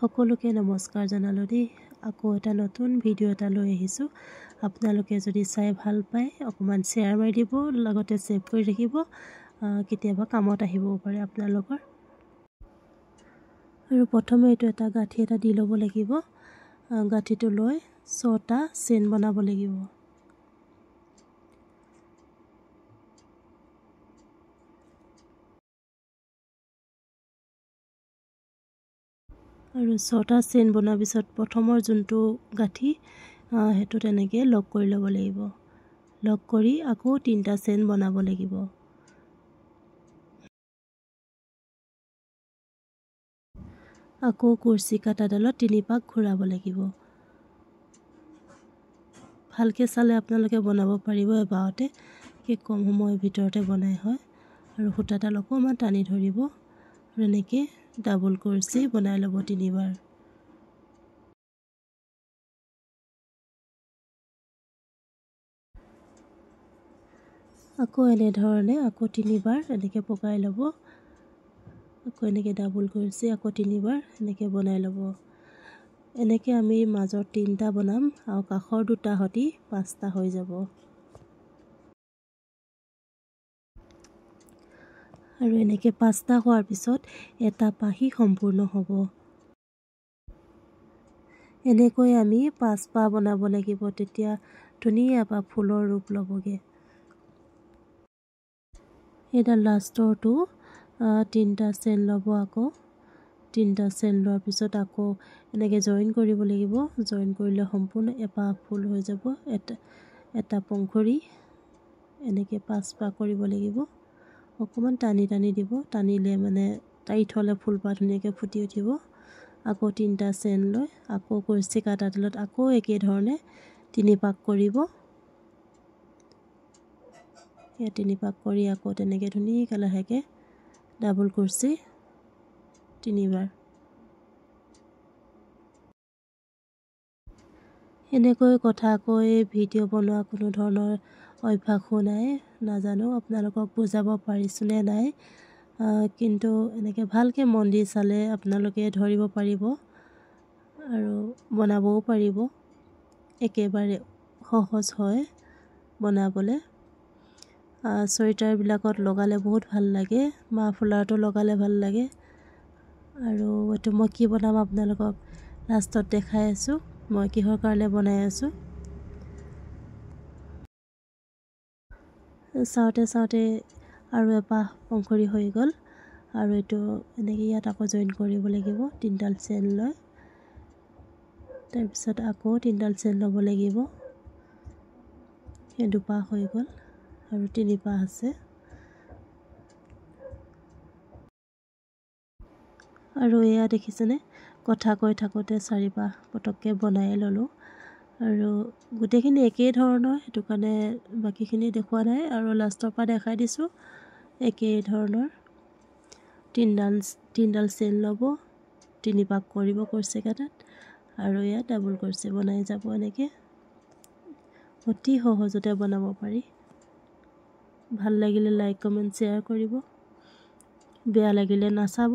সকলোকে নমস্কাৰ জনালো দেই। আকৌ এটা নতুন ভিডিঅ' এটা লৈ আহিছোঁ। আপোনালোকে যদি চাই ভাল পায় অকণমান শ্বেয়াৰ মাৰি দিব, লগতে ছেভ কৰি ৰাখিব, কেতিয়াবা কামত আহিবও পাৰে আপোনালোকৰ। আৰু প্ৰথমে এইটো এটা গাঁঠি এটা দি ল'ব লাগিব। গাঁঠিটো লৈ 6টা চেইন বনাব লাগিব। আৰু 6টা চেইন বনোৱাৰ পিছত প্ৰথমৰ যোনটো গাঁঠি সেইটো তেনেকৈ লক কৰি ল'ব লাগিব। লক কৰি আকৌ 3টা চেইন বনাব লাগিব। আকৌ কুৰ্চি কাটাডালত 3 পাক ঘূৰাব লাগিব। ভালকৈ চালে আপোনালোকে বনাব পাৰিব এবাৰতে, কম সময়ৰ ভিতৰতে বনাই হয়। আৰু সূতাডাল অকণমান টানি ধৰিব আৰু এনেকৈ ডাবল কুৰ্চি বনাই ল'ব 3বাৰ। আকৌ এনেধৰণে আকৌ 3বাৰ এনেকৈ পকাই ল'ব। আকৌ এনেকৈ ডাবল কুৰ্চি আকৌ 3বাৰ এনেকৈ বনাই ল'ব। এনেকৈ আমি মাজৰ 3টা বনাম আৰু কাষৰ 2টা সতি 5টা হৈ যাব। আৰু এনেকৈ 5টা হোৱাৰ পিছত এটা পাহি সম্পূৰ্ণ হ'ব। এনেকৈ আমি 5 পাহ বনাব লাগিব, তেতিয়া ধুনীয়া এটা ফুলৰ ৰূপ ল'বগৈ। এইডাল লাষ্টৰটো 3টা চেইন ল'ব। আকৌ 3টা চেইন লোৱাৰ পিছত আকৌ এনেকৈ জইন কৰিব লাগিব। জইন কৰিলে সম্পূৰ্ণ এপাহ ফুল হৈ যাব। এটা পংখুৰি এনেকৈ 5 পাহ কৰিব লাগিব। অকণমান টানি টানি দিব, টানিলে মানে টাইট হ'লে ফুলপাহ ধুনীয়াকৈ ফুটি উঠিব। আকৌ 3টা চেইন লৈ আকৌ কুৰ্চি কাটাডালত আকৌ একেধৰণে 3 পাক কৰিব। 3 পাক কৰি আকৌ তেনেকৈ ধুনীয়াকৈ লাহেকৈ ডাবল কুৰ্চি 3বাৰ। এনেকৈ কথা কৈ ভিডিঅ' বনোৱা কোনো ধৰণৰ অভ্যাসো নাই, নাজানো আপোনালোকক বুজাব পাৰিছোঁনে নাই, কিন্তু এনেকৈ ভালকৈ মন দি চালে আপোনালোকে ধৰিব পাৰিব আৰু বনাবও পাৰিব। একেবাৰে সহজ হয় বনাবলৈ। চুৱেটাৰবিলাকত লগালে বহুত ভাল লাগে, মাফলাৰটো লগালে ভাল লাগে। আৰু এইটো মই কি বনাম আপোনালোকক লাষ্টত দেখাই আছোঁ, মই কিহৰ কাৰণে বনাই আছোঁ। চাওঁতে চাওঁতে আৰু এপাহ পংখুৰি হৈ গ'ল। আৰু এইটো এনেকৈ ইয়াত আকৌ জইন কৰিব লাগিব 3ডাল চেইন লৈ। তাৰপিছত আকৌ 3ডাল চেইন ল'ব লাগিব। সেই 2 পাহ হৈ গ'ল আৰু 3 পাহ আছে। আৰু এয়া দেখিছেনে, কথা কৈ থাকোঁতে 4 পাহ পটককৈ বনাই ল'লোঁ। আৰু গোটেইখিনি একেই ধৰণৰ, সেইটো কাৰণে বাকীখিনি দেখুওৱা নাই আৰু লাষ্টৰ পৰা দেখাই দিছোঁ। একেই ধৰণৰ 3ডাল চেইন ল'ব, 3 পাক কৰিব কুৰ্চি কাটাত আৰু ইয়াত ডাবল কুৰ্চি বনাই যাব। এনেকৈ অতি সহজতে বনাব পাৰি। ভাল লাগিলে লাইক কমেণ্ট শ্বেয়াৰ কৰিব, বেয়া লাগিলে নাচাব।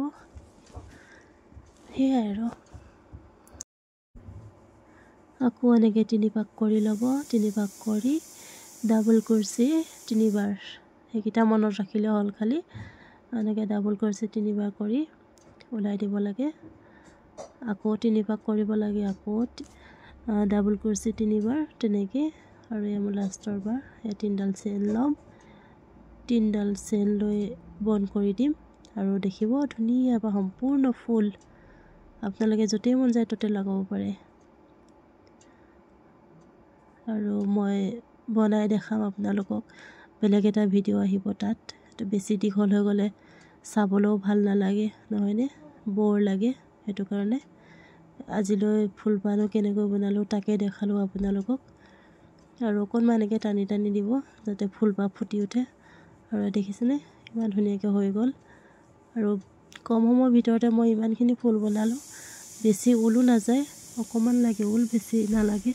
সেয়াই আৰু। আকৌ এনেকৈ 3 পাক কৰি ল'ব। 3 পাক কৰি ডাবল কুৰ্চি 3বাৰ, সেইকেইটা মনত ৰাখিলে হ'ল। খালি এনেকৈ ডাবল কুৰ্চি 3বাৰ কৰি ওলাই দিব লাগে। আকৌ 3 পাক কৰিব লাগে, আকৌ ডাবল কুৰ্চি 3বাৰ তেনেকৈ। আৰু মোৰ লাষ্টৰ বাৰ 3ডাল চেইন ল'ম, 3ডাল চেইন লৈ বন্ধ কৰি দিম আৰু দেখিব ধুনীয়া বা সম্পূৰ্ণ ফুল। আপোনালোকে য'তেই মন যায় ত'তে লগাব পাৰে। আৰু মই বনাই দেখাম আপোনালোকক, বেলেগ এটা ভিডিঅ' আহিব তাত। সেইটো বেছি দীঘল হৈ গ'লে চাবলৈও ভাল নালাগে, নহয়নে, বৰ লাগে। সেইটো কাৰণে আজিলৈ ফুলপাহনো কেনেকৈ বনালোঁ তাকে দেখালোঁ আপোনালোকক। আৰু অকণমান এনেকৈ টানি টানি দিব যাতে ফুলপাহ ফুটি উঠে। আৰু দেখিছেনে ইমান ধুনীয়াকৈ হৈ গ'ল। আৰু কম সময়ৰ ভিতৰতে মই ইমানখিনি ফুল বনালোঁ। বেছি ঊলো নাযায়, অকণমান লাগে ঊল, বেছি নালাগে।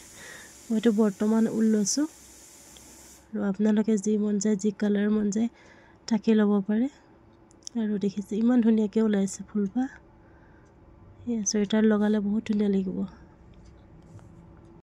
মইতো বৰ্তমান ঊল লৈছোঁ আৰু আপোনালোকে যি মন যায়, যি কালাৰ মন যায় তাকে ল'ব পাৰে। আৰু দেখিছে ইমান ধুনীয়াকৈ ওলাইছে ফুলপাহ। এই চুৱেটাৰ লগালে বহুত ধুনীয়া লাগিব।